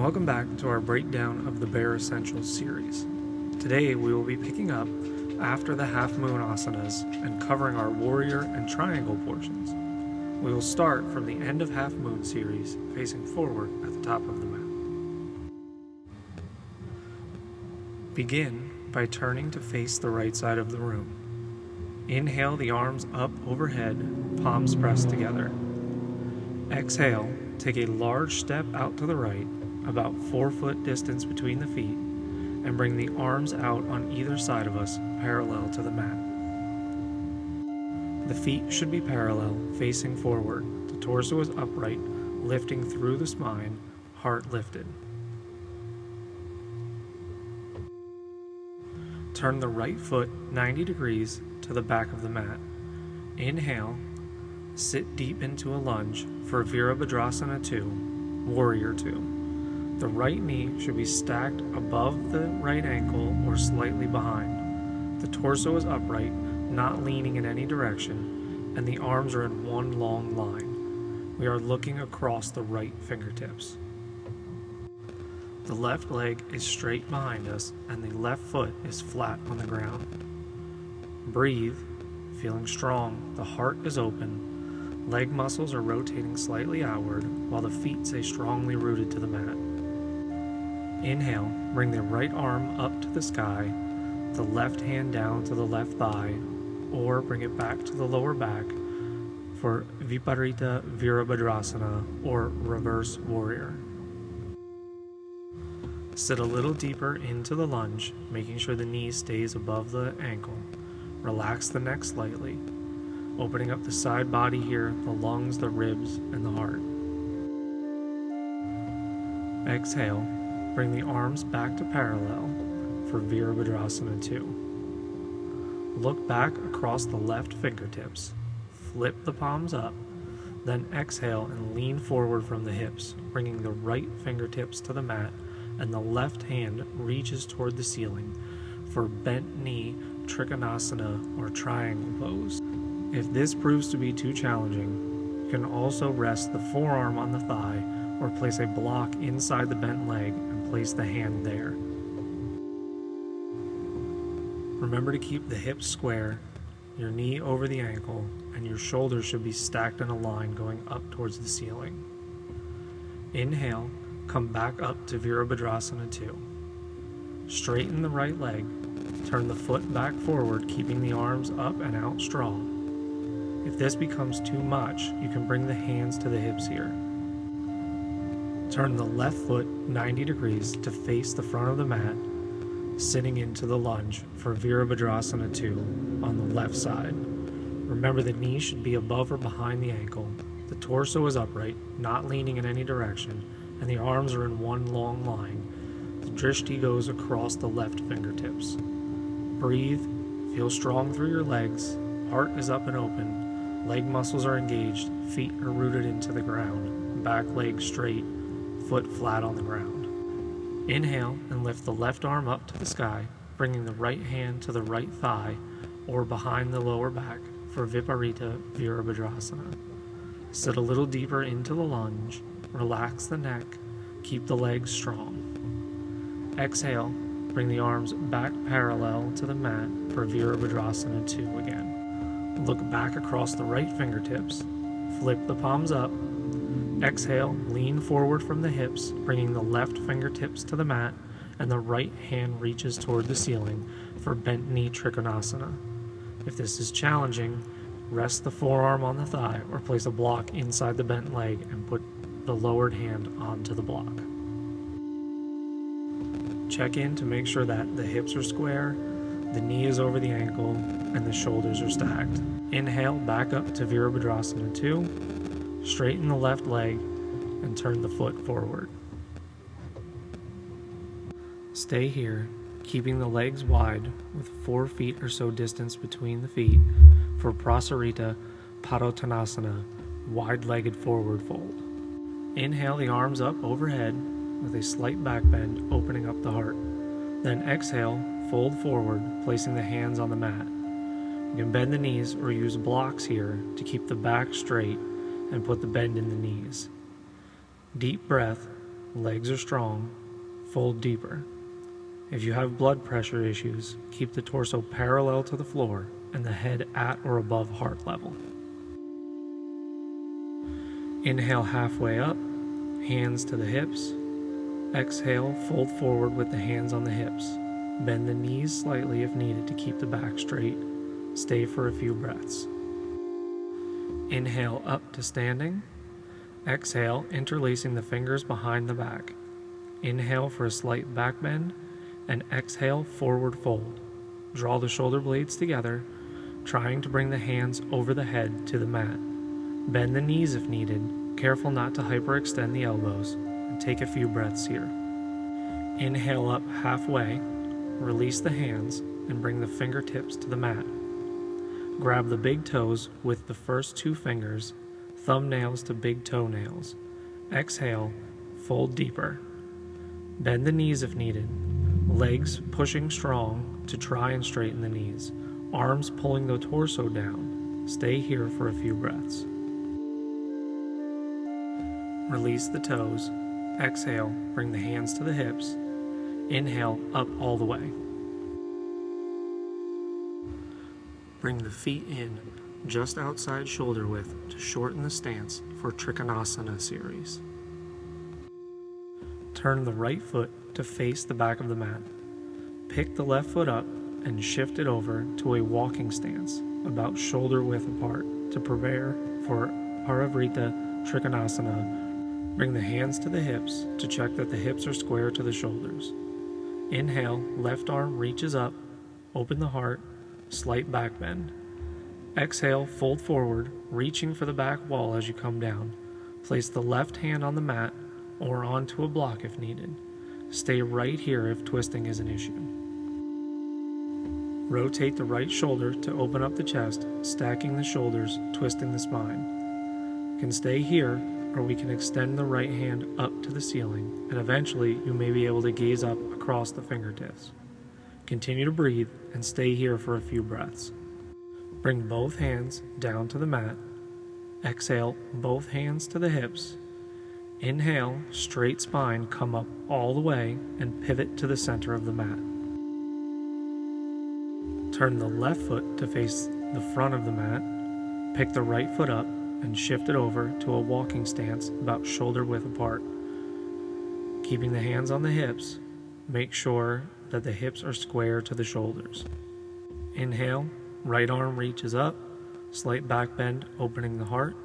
Welcome back to our breakdown of the Bare Essentials series. Today we will be picking up after the half moon asanas and covering our warrior and triangle portions. We will start from the end of half moon series facing forward at the top of the mat. Begin by turning to face the right side of the room. Inhale the arms up overhead, palms pressed together. Exhale, take a large step out to the right, about 4 foot distance between the feet, and bring the arms out on either side of us parallel to the mat. The feet should be parallel, facing forward. The torso is upright, lifting through the spine, heart lifted. Turn the right foot 90 degrees to the back of the mat. Inhale, sit deep into a lunge for Virabhadrasana 2, Warrior 2. The right knee should be stacked above the right ankle or slightly behind. The torso is upright, not leaning in any direction, and the arms are in one long line. We are looking across the right fingertips. The left leg is straight behind us, and the left foot is flat on the ground. Breathe, feeling strong, the heart is open, leg muscles are rotating slightly outward, while the feet stay strongly rooted to the mat. Inhale, bring the right arm up to the sky, the left hand down to the left thigh, or bring it back to the lower back for Viparita Virabhadrasana, or Reverse Warrior. Sit a little deeper into the lunge, making sure the knee stays above the ankle. Relax the neck slightly, opening up the side body here, the lungs, the ribs, and the heart. Exhale, bring the arms back to parallel for Virabhadrasana 2. Look back across the left fingertips, flip the palms up, then exhale and lean forward from the hips, bringing the right fingertips to the mat and the left hand reaches toward the ceiling for bent knee Trikonasana or triangle pose. If this proves to be too challenging, you can also rest the forearm on the thigh or place a block inside the bent leg and place the hand there. Remember to keep the hips square, your knee over the ankle, and your shoulders should be stacked in a line going up towards the ceiling. Inhale, come back up to Virabhadrasana 2. Straighten the right leg, turn the foot back forward, keeping the arms up and out strong. If this becomes too much, you can bring the hands to the hips here. Turn the left foot 90 degrees to face the front of the mat, sitting into the lunge for Virabhadrasana 2 on the left side. Remember the knee should be above or behind the ankle. The torso is upright, not leaning in any direction, and the arms are in one long line. The drishti goes across the left fingertips. Breathe, feel strong through your legs, heart is up and open, leg muscles are engaged, feet are rooted into the ground, back leg straight, foot flat on the ground. Inhale and lift the left arm up to the sky, bringing the right hand to the right thigh or behind the lower back for Viparita Virabhadrasana. Sit a little deeper into the lunge, relax the neck, keep the legs strong. Exhale, bring the arms back parallel to the mat for Virabhadrasana 2 again. Look back across the right fingertips, flip the palms up. Exhale, lean forward from the hips, bringing the left fingertips to the mat, and the right hand reaches toward the ceiling for bent knee Trikonasana. If this is challenging, rest the forearm on the thigh or place a block inside the bent leg and put the lowered hand onto the block. Check in to make sure that the hips are square, the knee is over the ankle, and the shoulders are stacked. Inhale, back up to Virabhadrasana 2. Straighten the left leg and turn the foot forward. Stay here, keeping the legs wide with 4 feet or so distance between the feet for Prasarita Padottanasana, wide-legged forward fold. Inhale the arms up overhead with a slight back bend, opening up the heart. Then exhale, fold forward, placing the hands on the mat. You can bend the knees or use blocks here to keep the back straight and put the bend in the knees. Deep breath, legs are strong, fold deeper. If you have blood pressure issues, keep the torso parallel to the floor and the head at or above heart level. Inhale halfway up, hands to the hips. Exhale, fold forward with the hands on the hips. Bend the knees slightly if needed to keep the back straight. Stay for a few breaths. Inhale up to standing. Exhale, interlacing the fingers behind the back. Inhale for a slight back bend, and exhale, forward fold. Draw the shoulder blades together, trying to bring the hands over the head to the mat. Bend the knees if needed, careful not to hyperextend the elbows, and take a few breaths here. Inhale up halfway, release the hands, and bring the fingertips to the mat. Grab the big toes with the first two fingers, thumbnails to big toenails. Exhale, fold deeper. Bend the knees if needed, legs pushing strong to try and straighten the knees, arms pulling the torso down. Stay here for a few breaths. Release the toes. Exhale, bring the hands to the hips. Inhale, up all the way. Bring the feet in just outside shoulder width to shorten the stance for Trikonasana series. Turn the right foot to face the back of the mat. Pick the left foot up and shift it over to a walking stance, about shoulder width apart, to prepare for Parivrtta Trikonasana. Bring the hands to the hips to check that the hips are square to the shoulders. Inhale, left arm reaches up, open the heart, slight back bend. Exhale, fold forward, reaching for the back wall as you come down. Place the left hand on the mat or onto a block if needed. Stay right here if twisting is an issue. Rotate the right shoulder to open up the chest, stacking the shoulders, twisting the spine. You can stay here, or we can extend the right hand up to the ceiling, and eventually you may be able to gaze up across the fingertips. Continue to breathe and stay here for a few breaths. Bring both hands down to the mat. Exhale, both hands to the hips. Inhale, straight spine, come up all the way and pivot to the center of the mat. Turn the left foot to face the front of the mat. Pick the right foot up and shift it over to a walking stance about shoulder width apart. Keeping the hands on the hips, make sure that the hips are square to the shoulders. Inhale, right arm reaches up, slight back bend, opening the heart.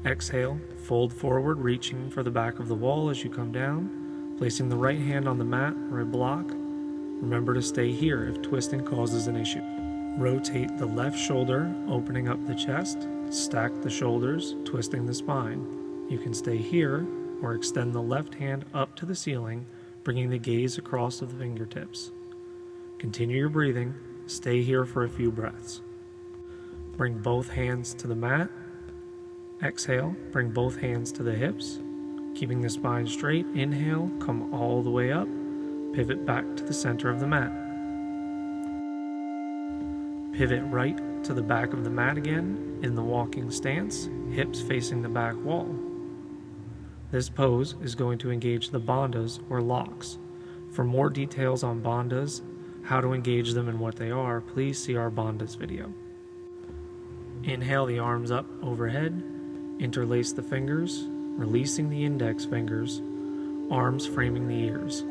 Exhale, fold forward, reaching for the back of the wall as you come down, placing the right hand on the mat or a block. Remember to stay here if twisting causes an issue. Rotate the left shoulder, opening up the chest, stack the shoulders, twisting the spine. You can stay here or extend the left hand up to the ceiling, bringing the gaze across to the fingertips. Continue your breathing, stay here for a few breaths. Bring both hands to the mat. Exhale, bring both hands to the hips, keeping the spine straight. Inhale, come all the way up, pivot back to the center of the mat. Pivot right to the back of the mat again in the walking stance, hips facing the back wall. This pose is going to engage the bandhas or locks. For more details on bandhas, how to engage them and what they are, please see our bandhas video. Inhale the arms up overhead, interlace the fingers, releasing the index fingers, arms framing the ears.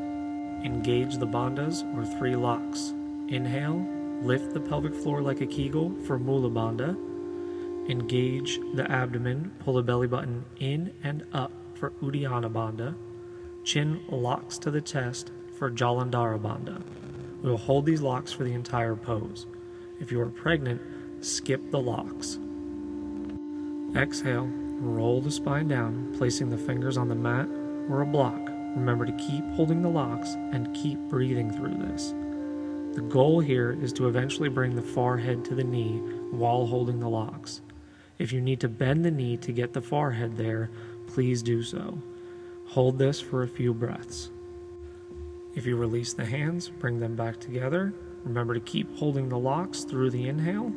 Engage the bandhas or 3 locks. Inhale, lift the pelvic floor like a Kegel for Mula Bandha. Engage the abdomen, pull the belly button in and up for Uddiyana Bandha. Chin locks to the chest for Jalandhara Bandha. We will hold these locks for the entire pose. If you are pregnant, skip the locks. Exhale, roll the spine down, placing the fingers on the mat or a block. Remember to keep holding the locks and keep breathing through this. The goal here is to eventually bring the forehead to the knee while holding the locks. If you need to bend the knee to get the forehead there, please do so. Hold this for a few breaths. If you release the hands, bring them back together. Remember to keep holding the locks through the inhale.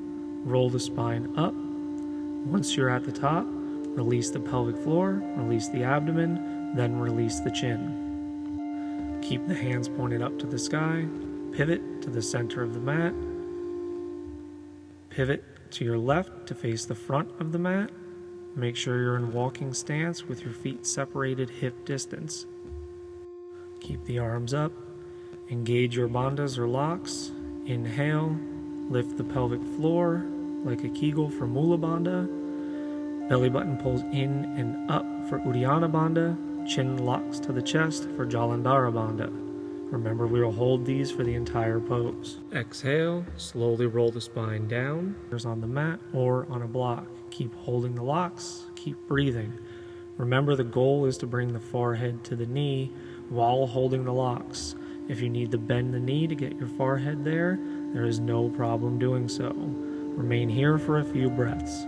Roll the spine up. Once you're at the top, release the pelvic floor, release the abdomen, then release the chin. Keep the hands pointed up to the sky, pivot to the center of the mat, pivot to your left to face the front of the mat. Make sure you're in walking stance with your feet separated hip distance. Keep the arms up. Engage your bandhas or locks. Inhale, lift the pelvic floor like a Kegel for Mula Bandha. Belly button pulls in and up for Uddiyana Bandha. Chin locks to the chest for Jalandhara Bandha. Remember, we will hold these for the entire pose. Exhale, slowly roll the spine down. There's on the mat or on a block. Keep holding the locks, keep breathing. Remember, the goal is to bring the forehead to the knee while holding the locks. If you need to bend the knee to get your forehead there is no problem doing so. Remain here for a few breaths.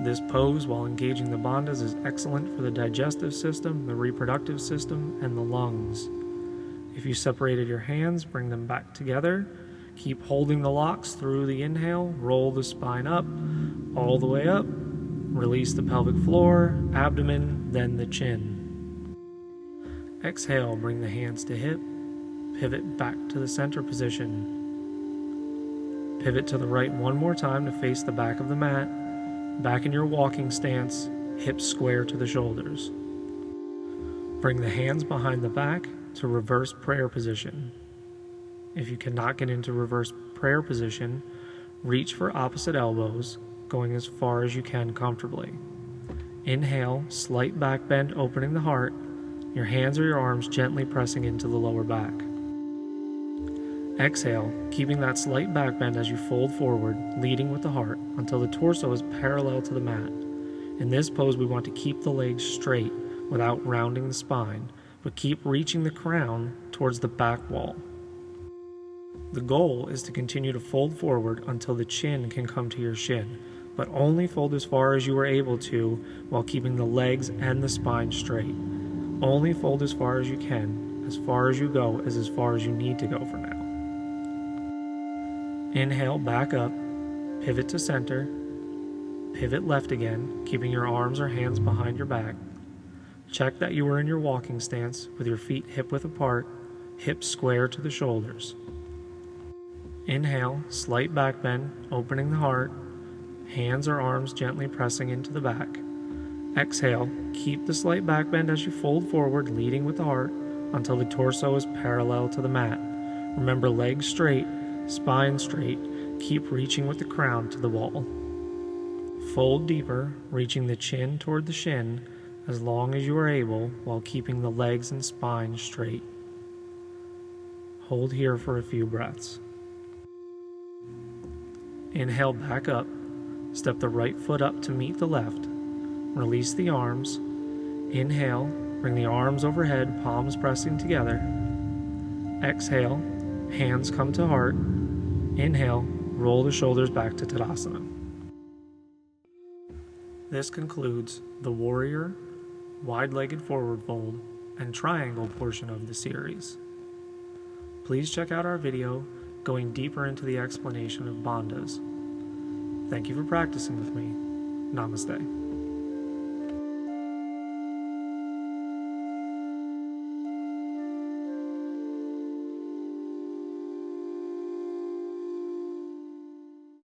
This pose, while engaging the bandhas, is excellent for the digestive system, the reproductive system, and the lungs. If you separated your hands, bring them back together. Keep holding the locks through the inhale. Roll the spine up, all the way up. Release the pelvic floor, abdomen, then the chin. Exhale, bring the hands to hip. Pivot back to the center position. Pivot to the right one more time to face the back of the mat. Back in your walking stance, hips square to the shoulders. Bring the hands behind the back to reverse prayer position. If you cannot get into reverse prayer position, reach for opposite elbows, going as far as you can comfortably. Inhale, slight back bend, opening the heart. Your hands or your arms gently pressing into the lower back. Exhale, keeping that slight back bend as you fold forward, leading with the heart until the torso is parallel to the mat. In this pose, we want to keep the legs straight without rounding the spine, but keep reaching the crown towards the back wall. The goal is to continue to fold forward until the chin can come to your shin, but only fold as far as you are able to while keeping the legs and the spine straight. Only fold as far as you can. As far as you go is as far as you need to go for now. Inhale, back up, pivot to center, pivot left again, keeping your arms or hands behind your back. Check that you are in your walking stance with your feet hip-width apart, hips square to the shoulders. Inhale, slight back bend, opening the heart, hands or arms gently pressing into the back. Exhale, keep the slight back bend as you fold forward, leading with the heart until the torso is parallel to the mat. Remember, legs straight, spine straight, keep reaching with the crown to the wall. Fold deeper, reaching the chin toward the shin as long as you are able while keeping the legs and spine straight. Hold here for a few breaths. Inhale, back up, step the right foot up to meet the left. Release the arms. Inhale, bring the arms overhead, palms pressing together. Exhale, hands come to heart. Inhale, roll the shoulders back to Tadasana. This concludes the warrior, wide-legged forward fold, and triangle portion of the series. Please check out our video going deeper into the explanation of bandhas. Thank you for practicing with me. Namaste.